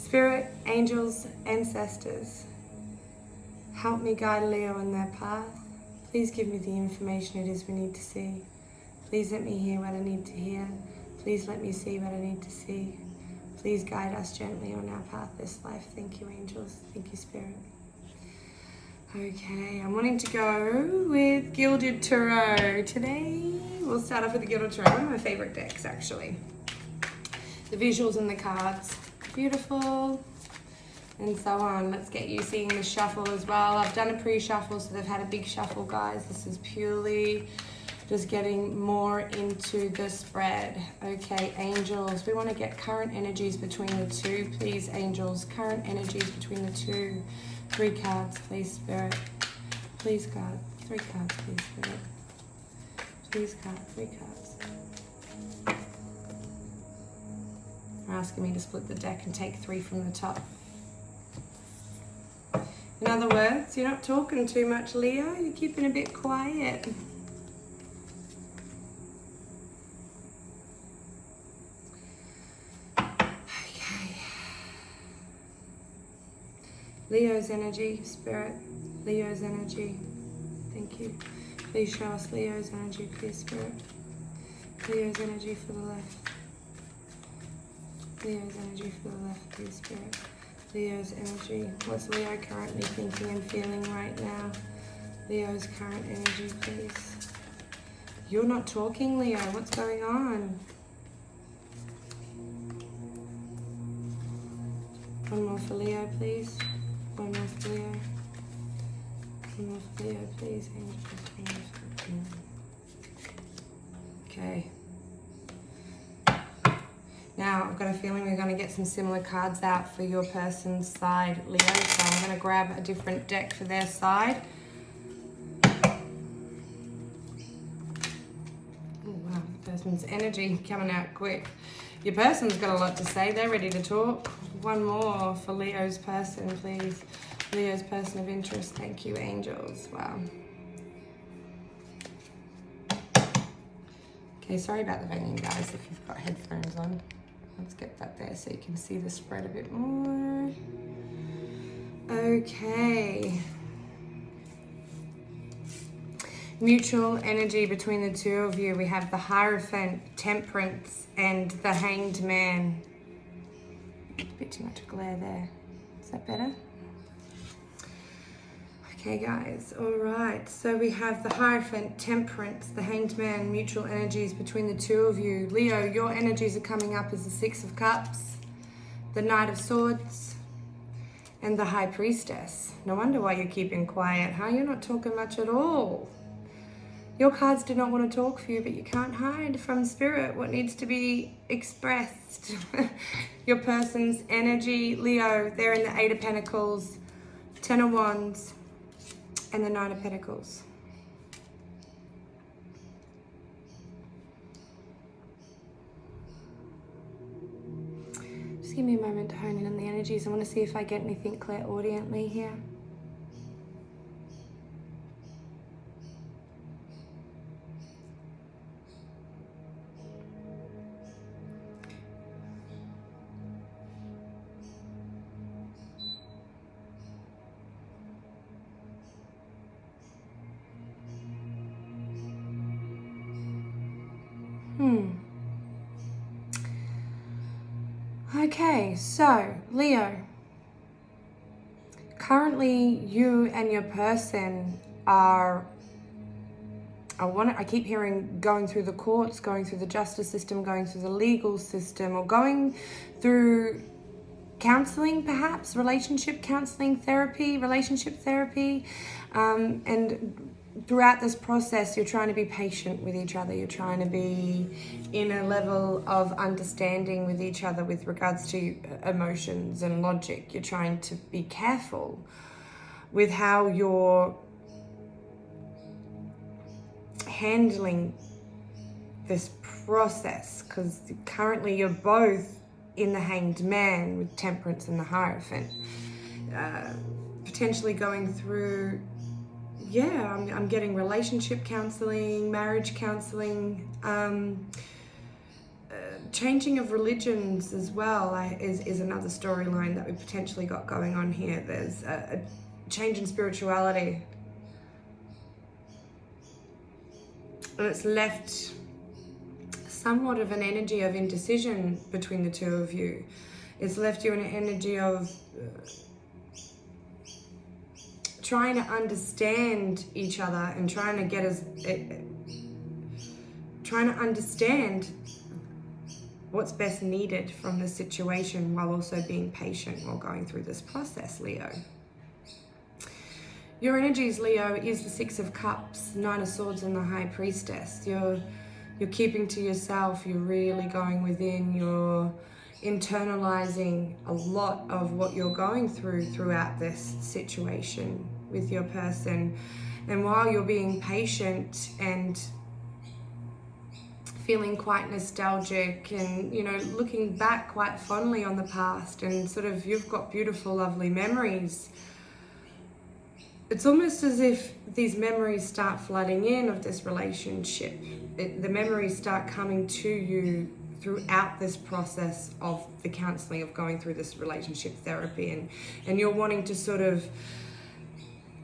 Spirit, angels, ancestors, help me guide Leo on their path. Please give me the information it is we need to see. Please let me hear what I need to hear. Please let me see what I need to see. Please guide us gently on our path this life. Thank you, angels. Thank you, Spirit. Okay, I'm wanting to go with Gilded Tarot today. We'll start off with the Gilded Tarot, one of my favorite decks, actually. The visuals and the cards, beautiful, and so on. Let's get you seeing the shuffle as well. I've done a pre-shuffle, so they've had a big shuffle, guys. This is purely just getting more into the spread. Okay, angels, we want to get current energies between the two, please, angels. Current energies between the two. 3 cards, please, Spirit. Please, God. 3 cards, please, Spirit. Please, God. 3 cards. They're asking me to split the deck and take 3 from the top. In other words, you're not talking too much, Leo. You're keeping a bit quiet. Leo's energy, Spirit, Leo's energy. Thank you. Please show us Leo's energy, please, Spirit. Leo's energy for the left. Leo's energy for the left, please, Spirit. Leo's energy. What's Leo currently thinking and feeling right now? Leo's current energy, please. You're not talking, Leo. What's going on? One more for Leo, please. One more for Leo. One more for Leo, please. Okay. Now, I've got a feeling we're going to get some similar cards out for your person's side, Leo. So I'm going to grab a different deck for their side. Oh, wow. The person's energy coming out quick. Your person's got a lot to say. They're ready to talk. One more for Leo's person, please. Leo's person of interest. Thank you, angels. Wow. Okay, sorry about the banging, guys, if you've got headphones on. Let's get that there so you can see the spread a bit more. Okay. Mutual energy between the two of you. We have the Hierophant, Temperance, and the Hanged Man. A bit too much glare there. Is that better? Okay, guys. All right. So we have the Hierophant, Temperance, the Hanged Man, mutual energies between the two of you. Leo, your energies are coming up as the 6 of Cups, the Knight of Swords, and the High Priestess. No wonder why you're keeping quiet, huh? You're not talking much at all. Your cards do not want to talk for you, but you can't hide from Spirit what needs to be expressed. Your person's energy, Leo, they're in the 8 of Pentacles, 10 of Wands, and the 9 of Pentacles. Just give me a moment to hone in on the energies. I want to see if I get anything clairaudiently here. Okay, so Leo, currently you and your person are, I keep hearing going through the courts, going through the justice system, going through the legal system, or going through counseling, perhaps, relationship counseling, therapy, relationship therapy, and throughout this process, you're trying to be patient with each other. You're trying to be in a level of understanding with each other with regards to emotions and logic. You're trying to be careful with how you're handling this process, because currently you're both in the Hanged Man with Temperance and the Hierophant, potentially going through, I'm getting relationship counseling, marriage counseling, changing of religions as well is another storyline that we potentially got going on here. There's a change in spirituality. And it's left somewhat of an energy of indecision between the two of you. It's left you in an energy of trying to understand each other and trying to understand what's best needed from the situation, while also being patient while going through this process, Leo. Your energies, Leo, is the Six of Cups, Nine of Swords, and the High Priestess. You're keeping to yourself. You're really going within. You're internalizing a lot of what you're going throughout this situation with your person. And while you're being patient and feeling quite nostalgic and, you know, looking back quite fondly on the past, and sort of you've got beautiful, lovely memories, it's almost as if these memories start flooding in of this relationship. The memories start coming to you throughout this process of the counseling, of going through this relationship therapy, and you're wanting to sort of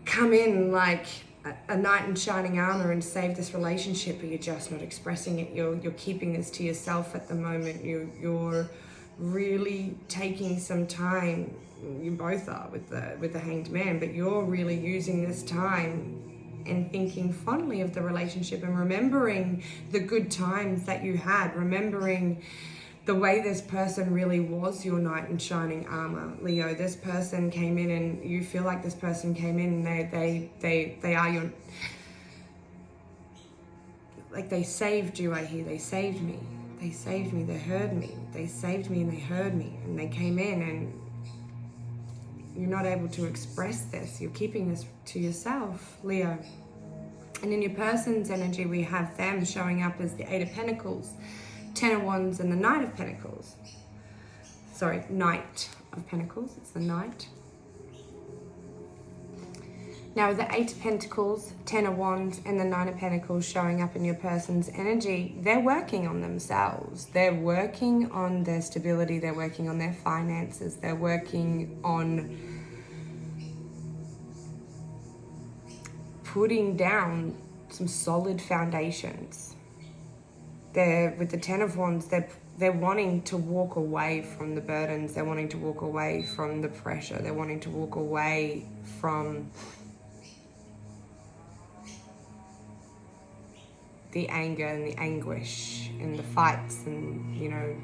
come in like a knight in shining armor and save this relationship, but you're just not expressing it. You're keeping this to yourself at the moment. You're really taking some time. You both are with the Hanged Man, but you're really using this time and thinking fondly of the relationship and remembering the good times that you had, remembering the way this person really was your knight in shining armor, Leo. This person came in, and you feel like this person came in and they are your, like, they saved you. I hear they saved me. They saved me. They heard me. They saved me and they heard me, and they came in, and you're not able to express this. You're keeping this to yourself, Leo. And in your person's energy, we have them showing up as the Eight of Pentacles, Ten of Wands, and the Knight of Pentacles. Sorry, Knight of Pentacles. It's the Knight. Now, with the Eight of Pentacles, Ten of Wands, and the Nine of Pentacles showing up in your person's energy, they're working on themselves. They're working on their stability. They're working on their finances. They're working on putting down some solid foundations. With the Ten of Wands, they're wanting to walk away from the burdens. They're wanting to walk away from the pressure. They're wanting to walk away from the anger and the anguish and the fights and, you know,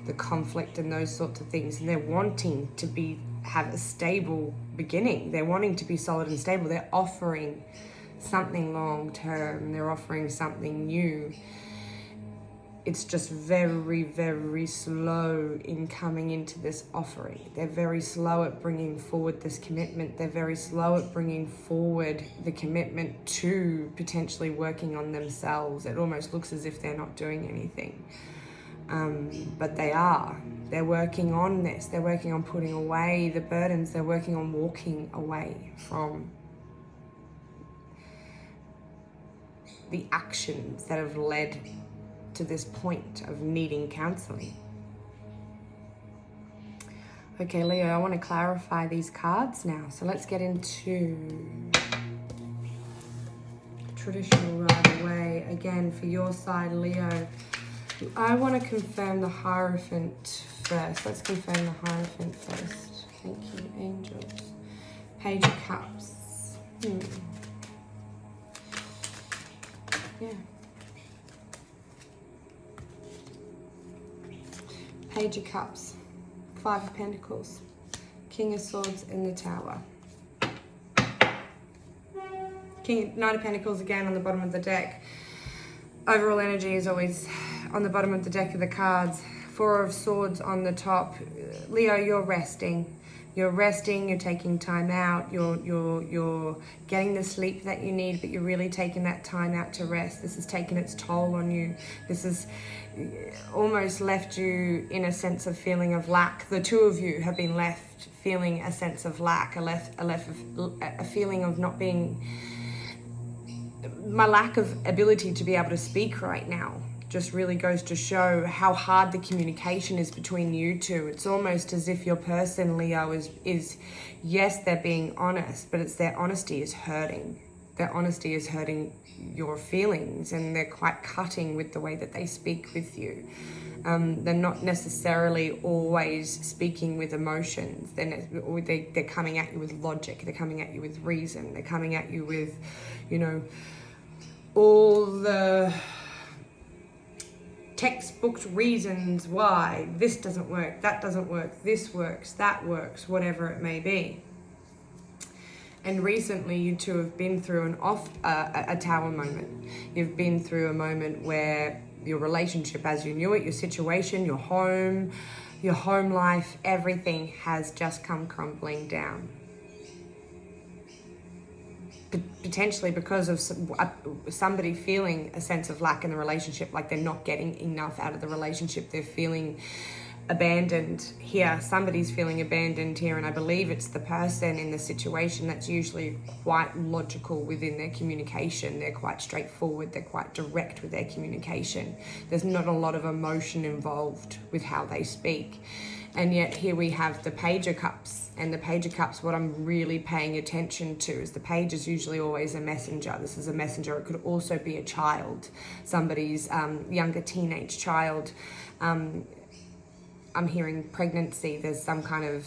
the conflict and those sorts of things. And they're wanting to have a stable beginning. They're wanting to be solid and stable. They're offering something long term. They're offering something new. It's just very, very slow in coming into this offering. They're very slow at bringing forward this commitment. They're very slow at bringing forward the commitment to potentially working on themselves. It almost looks as if they're not doing anything. But they are. They're working on this. They're working on putting away the burdens. They're working on walking away from the actions that have led to this point of needing counseling. Okay, Leo, I want to clarify these cards now. So let's get into traditional right away. Again, for your side, Leo, I want to confirm the Hierophant first. Let's confirm the Hierophant first. Thank you, angels. Page of Cups. Yeah. Page of Cups, Five of Pentacles, King of Swords, and the Tower. Knight of Pentacles again on the bottom of the deck. Overall energy is always on the bottom of the deck of the cards. Four of Swords on the top. Leo, you're resting. You're resting, you're taking time out, you're getting the sleep that you need, but you're really taking that time out to rest. This has taken its toll on you. This has almost left you in a sense of feeling of lack. The two of you have been left feeling a sense of lack, a feeling of not being, my lack of ability to be able to speak right now. just really goes to show how hard the communication is between you two. It's almost as if your person, Leo, is yes, they're being honest, but it's their honesty is hurting. Their honesty is hurting your feelings, and they're quite cutting with the way that they speak with you. They're not necessarily always speaking with emotions. They're coming at you with logic. They're coming at you with reason. They're coming at you with, you know, all the textbook reasons why this doesn't work, that doesn't work, this works, that works, whatever it may be. And recently you two have been through a tower moment. You've been through a moment where your relationship as you knew it, your situation, your home life, everything has just come crumbling down. Potentially because of somebody feeling a sense of lack in the relationship, like they're not getting enough out of the relationship. They're feeling abandoned here. Somebody's feeling abandoned here, and I believe it's the person in the situation that's usually quite logical within their communication. They're quite straightforward. They're quite direct with their communication. There's not a lot of emotion involved with how they speak. And yet here we have the Page of Cups. And the Page of Cups, what I'm really paying attention to is the page is usually always a messenger. This is a messenger. It could also be a child, somebody's younger teenage child. I'm hearing pregnancy. There's some kind of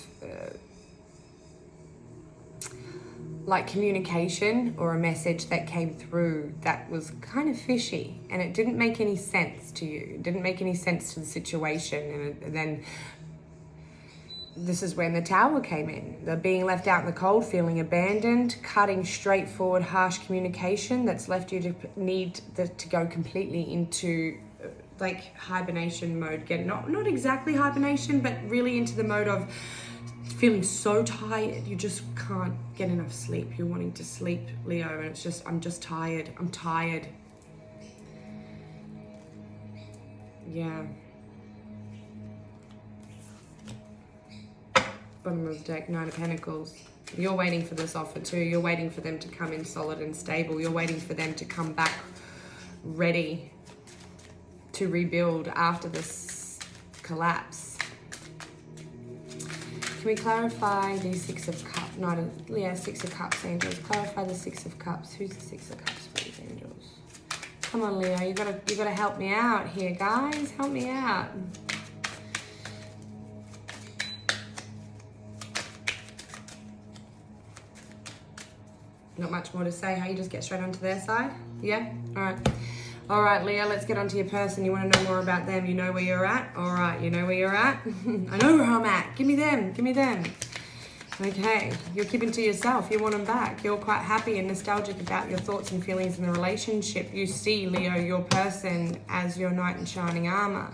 like communication or a message that came through that was kind of fishy, and it didn't make any sense to you. It didn't make any sense to the situation. And then this is when the Tower came in. They're being left out in the cold, feeling abandoned, cutting straightforward, harsh communication that's left you to need to go completely into like hibernation mode. Again, not exactly hibernation, but really into the mode of feeling so tired. You just can't get enough sleep. You're wanting to sleep, Leo, and it's just, I'm just tired. I'm tired. Yeah. Bottom of the deck, Nine of Pentacles. You're waiting for this offer too. You're waiting for them to come in solid and stable. You're waiting for them to come back ready to rebuild after this collapse. Can we clarify the Six of Cups? Six of Cups, angels. Clarify the Six of Cups. Who's the Six of Cups for these angels? Come on, Leo. You gotta help me out here, guys. Help me out. Not much more to say, how you just get straight onto their side? Yeah? All right, Leo, let's get onto your person. You want to know more about them? You know where you're at? All right, you know where you're at? I know where I'm at. Give me them. Okay, you're keeping to yourself. You want them back. You're quite happy and nostalgic about your thoughts and feelings in the relationship. You see, Leo, your person as your knight in shining armor.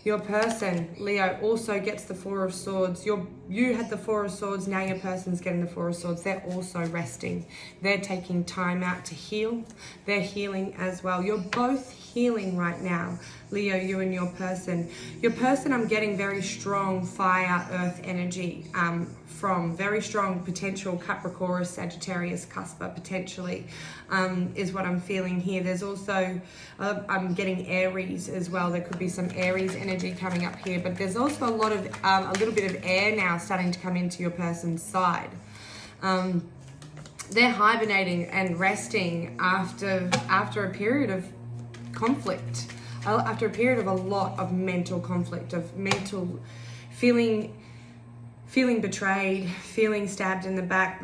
Your person, Leo, also gets the Four of Swords. You had the Four of Swords, now your person's getting the Four of Swords. They're also resting. They're taking time out to heal. They're healing as well. You're both healing right now, Leo, you and your person. Your person, I'm getting very strong fire, earth energy from very strong potential Capricorn, Sagittarius, Cuspa potentially is what I'm feeling here. There's also, I'm getting Aries as well. There could be some Aries energy coming up here, but there's also a lot of, a little bit of air now starting to come into your person's side. They're hibernating and resting after a period of conflict, after a period of a lot of mental conflict, of mental feeling betrayed, feeling stabbed in the back,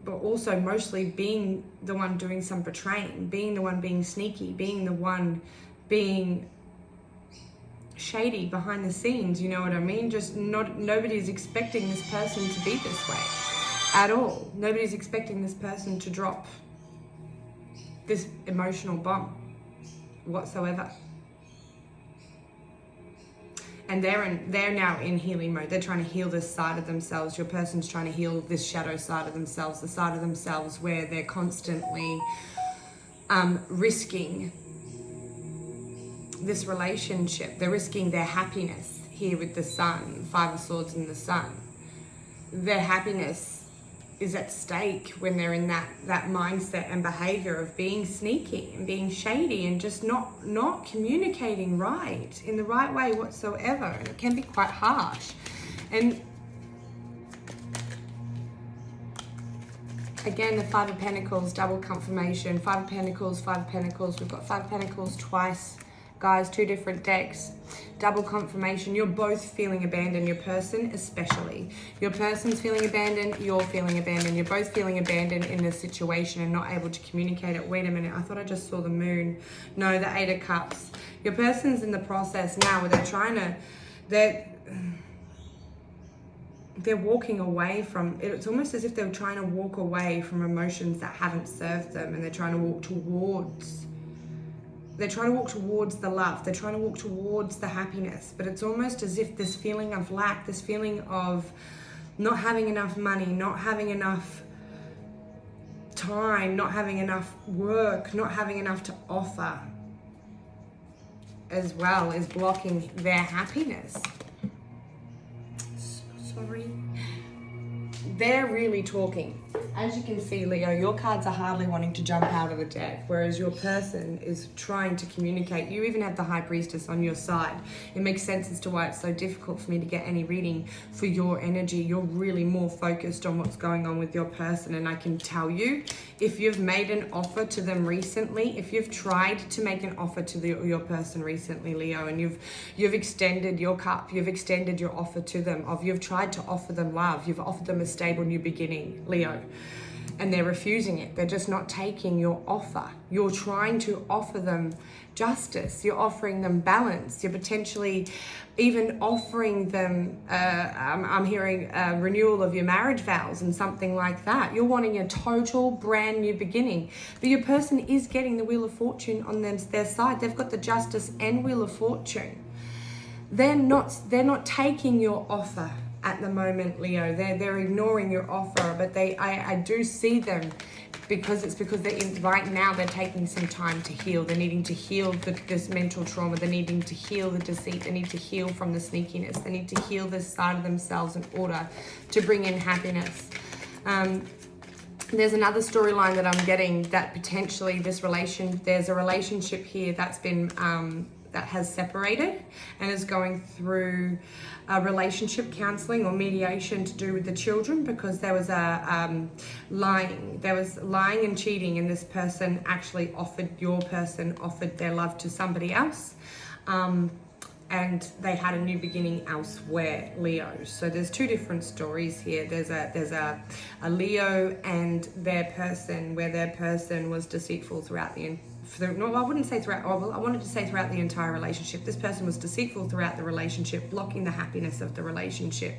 but also mostly being the one doing some betraying, being the one being sneaky, being the one being shady behind the scenes, you know what I mean? Just nobody's expecting this person to be this way at all. Nobody's expecting this person to drop this emotional bomb whatsoever. And they're now in healing mode. They're trying to heal this side of themselves. Your person's trying to heal this shadow side of themselves, the side of themselves where they're constantly risking this relationship. They're risking their happiness here with the Sun, Five of Swords and the Sun. Their happiness is at stake when they're in that mindset and behavior of being sneaky and being shady and just not communicating right in the right way whatsoever. And it can be quite harsh. And again, the Five of Pentacles, double confirmation. Five of Pentacles, Five of Pentacles. We've got Five of Pentacles twice. Guys, two different decks. Double confirmation. You're both feeling abandoned. Your person especially. Your person's feeling abandoned. You're feeling abandoned. You're both feeling abandoned in this situation and not able to communicate it. Wait a minute. I thought I just saw the moon. No, the Eight of Cups. Your person's in the process now where they're walking away from it. It's almost as if they're trying to walk away from emotions that haven't served them, and they're trying to walk towards the love. They're trying to walk towards the happiness. But it's almost as if this feeling of lack, this feeling of not having enough money, not having enough time, not having enough work, not having enough to offer as well, is blocking their happiness. Sorry. They're really talking. As you can see, Leo, your cards are hardly wanting to jump out of the deck, whereas your person is trying to communicate. You even have the High Priestess on your side. It makes sense as to why it's so difficult for me to get any reading for your energy. You're really more focused on what's going on with your person, and I can tell you, if you've made an offer to them recently, if you've tried to make an offer to your person recently, Leo, and you've extended your cup, you've extended your offer to them, you've tried to offer them love, you've offered them a stable new beginning, Leo, and they're refusing it. They're just not taking your offer. You're trying to offer them justice. You're offering them balance. You're potentially even offering them, I'm hearing a renewal of your marriage vows and something like that. You're wanting a total brand new beginning. But your person is getting the Wheel of Fortune on their side. They've got the Justice and Wheel of Fortune. They're not taking your offer at the moment, Leo. They're ignoring your offer, but I do see them because right now they're taking some time to heal. They're needing to heal this mental trauma. They're needing to heal the deceit. They need to heal from the sneakiness. They need to heal this side of themselves in order to bring in happiness. There's another storyline that I'm getting that potentially there's a relationship here that's been that has separated and is going through relationship counseling or mediation to do with the children, because there was lying and cheating, and this person actually offered their love to somebody else, and they had a new beginning elsewhere, Leo. So there's two different stories here. There's a Leo and their person, where their person was deceitful throughout the I wanted to say throughout the entire relationship. This person was deceitful throughout the relationship, blocking the happiness of the relationship.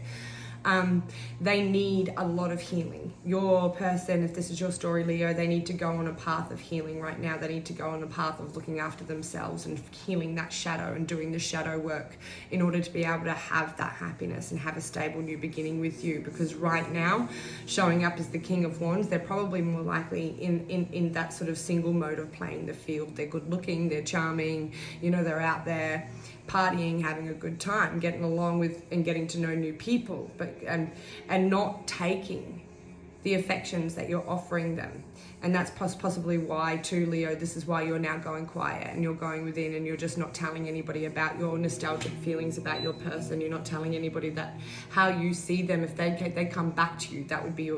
They need a lot of healing. Your person, if this is your story, Leo, they need to go on a path of healing right now. They need to go on a path of looking after themselves and healing that shadow and doing the shadow work in order to be able to have that happiness and have a stable new beginning with you. Because right now, showing up as the King of Wands, they're probably more likely in that sort of single mode of playing the field. They're good looking, they're charming, they're out there partying, having a good time, getting along with and getting to know new people, but and not taking the affections that you're offering them. And that's possibly why too, Leo, this is why you're now going quiet and you're going within, and you're just not telling anybody about your nostalgic feelings about your person. You're not telling anybody that how you see them. If they come back to you, that would be,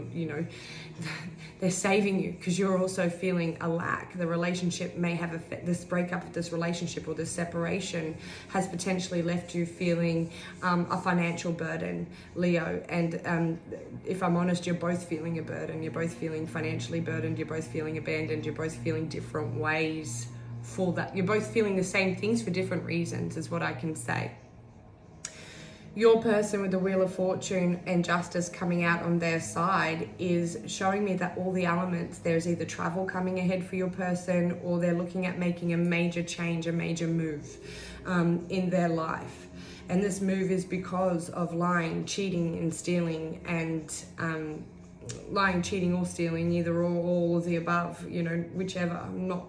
they're saving you, because you're also feeling a lack. The relationship may have this breakup of this relationship or this separation has potentially left you feeling a financial burden, Leo. And if I'm honest, you're both feeling a burden. You're both feeling financially burdened. You're both feeling abandoned. You're both feeling different ways for that. You're both feeling the same things for different reasons, is what I can say. Your person with the Wheel of Fortune and Justice coming out on their side is showing me that all the elements, there's either travel coming ahead for your person, or they're looking at making a major change, a major move in their life. And this move is because of lying, cheating and stealing, and lying, cheating or stealing, either or all of the above, whichever. I'm not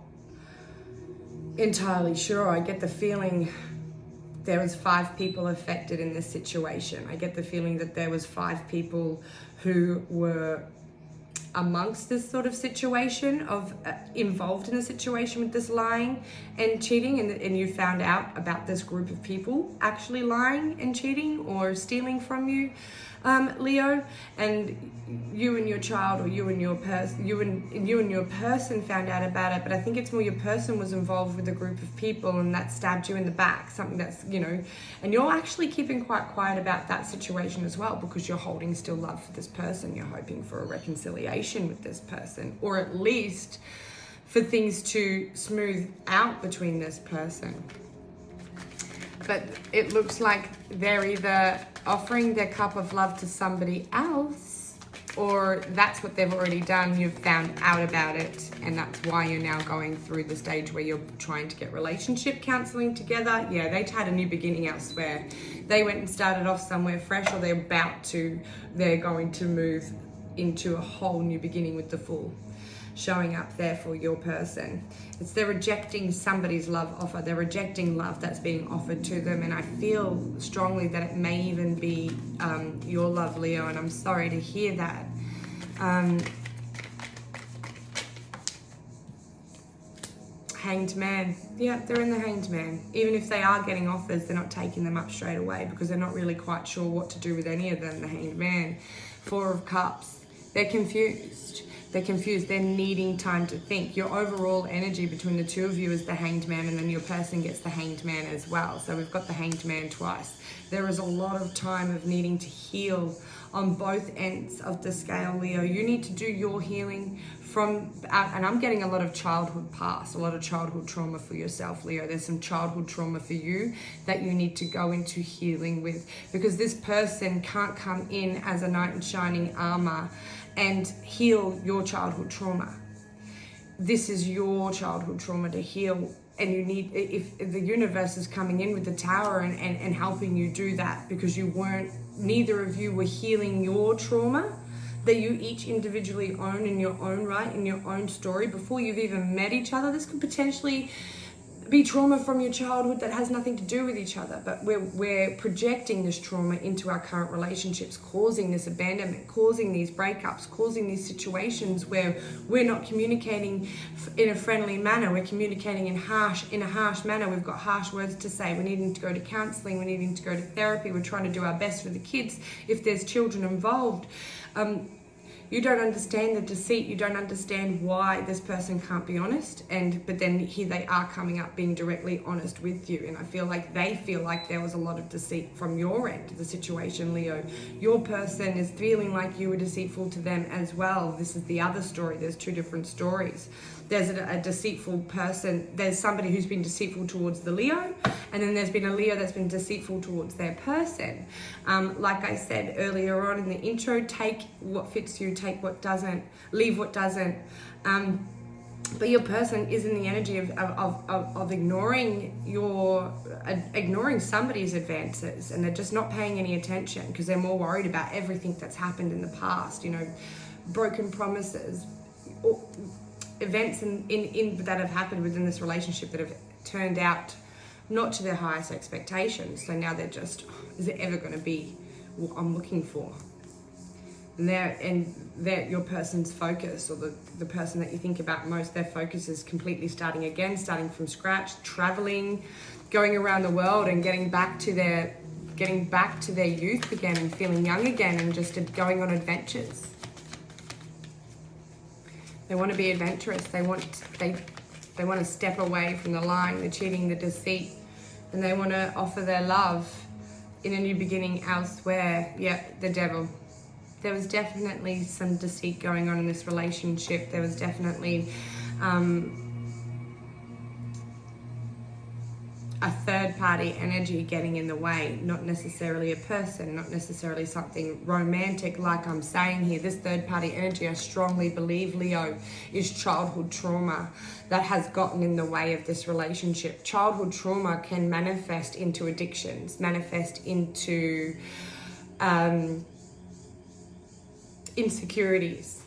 entirely sure. I get the feeling there was 5 people affected in this situation. I get the feeling that there was 5 people who were amongst this sort of situation of involved in a situation with this lying and cheating, and you found out about this group of people actually lying and cheating or stealing from you, Leo, and you and your child, or you and your person found out about it. But I think it's more your person was involved with a group of people, and that stabbed you in the back, something that's, you know, and you're actually keeping quite quiet about that situation as well, because you're holding still love for this person. You're hoping for a reconciliation with this person, or at least for things to smooth out between this person. But it looks like they're either offering their cup of love to somebody else, or that's what they've already done. You've found out about it, and that's why you're now going through the stage where you're trying to get relationship counseling together. Yeah, they've had a new beginning elsewhere. They went and started off somewhere fresh, or they're going to move into a whole new beginning with the Fool showing up there for your person. It's they're rejecting somebody's love offer. They're rejecting love that's being offered to them, and I feel strongly that it may even be your love, Leo, and I'm sorry to hear that. Hanged Man. Yeah, they're in the Hanged Man. Even if they are getting offers, they're not taking them up straight away because they're not really quite sure what to do with any of them. The Hanged Man. Four of Cups. They're confused. They're confused. They're needing time to think. Your overall energy between the two of you is the Hanged Man, and then your person gets the Hanged Man as well. So we've got the Hanged Man twice. There is a lot of time of needing to heal on both ends of the scale, Leo. You need to do your healing from, and I'm getting a lot of childhood past, a lot of childhood trauma for yourself, Leo. There's some childhood trauma for you that you need to go into healing with, because this person can't come in as a knight in shining armor and heal your childhood trauma. This is your childhood trauma to heal, and you need, if the universe is coming in with the Tower and helping you do that, because neither of you were healing your trauma that you each individually own in your own right, in your own story, before you've even met each other. This could potentially be trauma from your childhood that has nothing to do with each other, but we're projecting this trauma into our current relationships, causing this abandonment, causing these breakups, causing these situations where we're not communicating in a friendly manner. We're communicating in a harsh manner. We've got harsh words to say. We're needing to go to counseling. We're needing to go to therapy. We're trying to do our best for the kids if there's children involved. You don't understand the deceit. You don't understand why this person can't be honest. But then here they are coming up being directly honest with you. And I feel like they feel like there was a lot of deceit from your end of the situation, Leo. Your person is feeling like you were deceitful to them as well. This is the other story. There's two different stories. There's a deceitful person. There's somebody who's been deceitful towards the Leo, and then there's been a Leo that's been deceitful towards their person. Like I said earlier on in the intro, take what fits you, take what doesn't, leave what doesn't. But your person is in the energy of ignoring somebody's advances, and they're just not paying any attention because they're more worried about everything that's happened in the past. You know, broken promises, or events that have happened within this relationship that have turned out not to their highest expectations. So now they're just, is it ever going to be what I'm looking for? And your person's focus, or the person that you think about most, their focus is completely starting from scratch, traveling, going around the world and getting back to their youth again and feeling young again, and just going on adventures. They want to be adventurous. They want to step away from the lying, the cheating, the deceit, and they want to offer their love in a new beginning elsewhere. Yeah, the Devil. There was definitely some deceit going on in this relationship. There was definitely a third party energy getting in the way, not necessarily a person, not necessarily something romantic like I'm saying here. This third party energy, I strongly believe, Leo, is childhood trauma that has gotten in the way of this relationship. Childhood trauma can manifest into addictions, manifest into insecurities.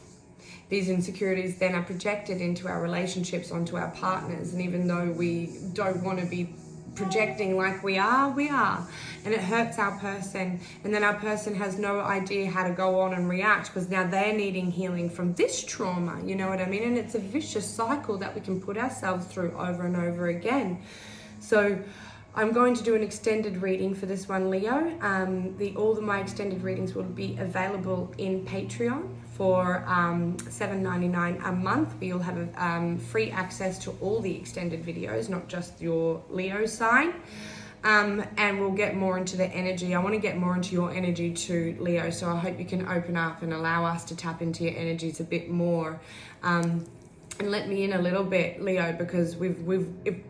These insecurities then are projected into our relationships, onto our partners, and even though we don't want to be projecting like we are, and it hurts our person, and then our person has no idea how to go on and react because now they're needing healing from this trauma, you know what I mean? And it's a vicious cycle that we can put ourselves through over and over again. So I'm going to do an extended reading for this one, Leo. All of my extended readings will be available in Patreon for $7.99 a month, where you'll have free access to all the extended videos, not just your Leo sign. And we'll get more into the energy. I want to get more into your energy too, Leo, so I hope you can open up and allow us to tap into your energies a bit more. And let me in a little bit, Leo, because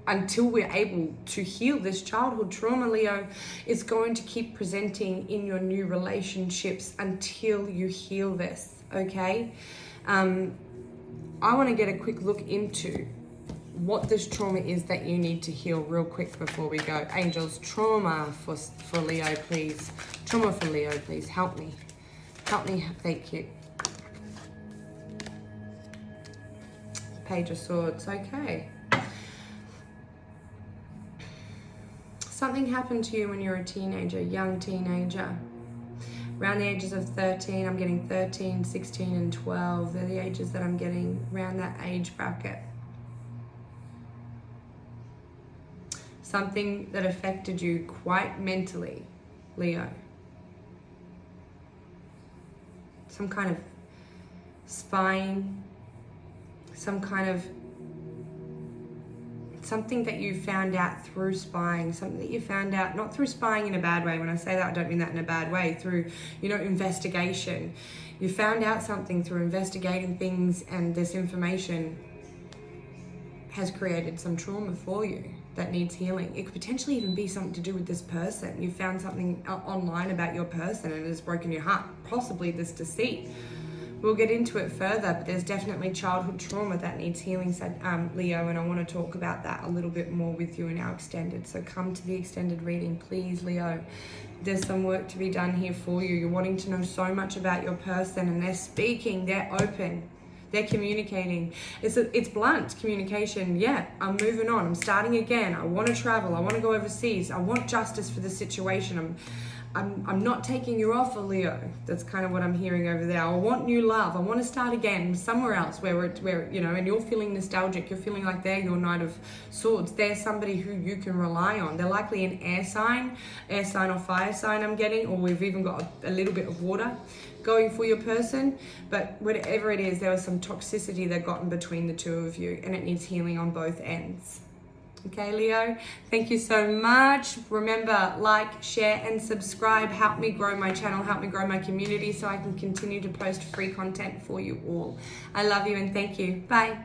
until we're able to heal this childhood trauma, Leo, it's going to keep presenting in your new relationships until you heal this, okay? I want to get a quick look into what this trauma is that you need to heal real quick before we go. Angels, trauma for Leo, please. Trauma for Leo, please. Help me. Help me. Thank you. Page of Swords. Okay. Something happened to you when you were a teenager, young teenager. Around the ages of 13, I'm getting 13, 16, and 12. They're the ages that I'm getting around that age bracket. Something that affected you quite mentally, Leo. Some kind of spying, some kind of something that you found out through spying, something that you found out, not through spying in a bad way. When I say that, I don't mean that in a bad way, through, investigation. You found out something through investigating things, and this information has created some trauma for you that needs healing. It could potentially even be something to do with this person. You found something online about your person and it has broken your heart, possibly this deceit. We'll get into it further, but there's definitely childhood trauma that needs healing, said Leo, and I want to talk about that a little bit more with you in our extended. So come to the extended reading, please, Leo. There's some work to be done here for you. You're wanting to know so much about your person, and they're speaking, they're open, they're communicating. It's blunt communication. Yeah, I'm moving on. I'm starting again. I want to travel. I want to go overseas. I want justice for the situation. I'm not taking your offer, Leo. That's kind of what I'm hearing over there. I want new love. I want to start again somewhere else where and you're feeling nostalgic. You're feeling like they're your Knight of Swords. They're somebody who you can rely on. They're likely an air sign or fire sign I'm getting, or we've even got a little bit of water going for your person. But whatever it is, there was some toxicity that got in between the two of you, and it needs healing on both ends. Okay, Leo, thank you so much. Remember, like, share, and subscribe. Help me grow my channel, help me grow my community so I can continue to post free content for you all. I love you and thank you. Bye.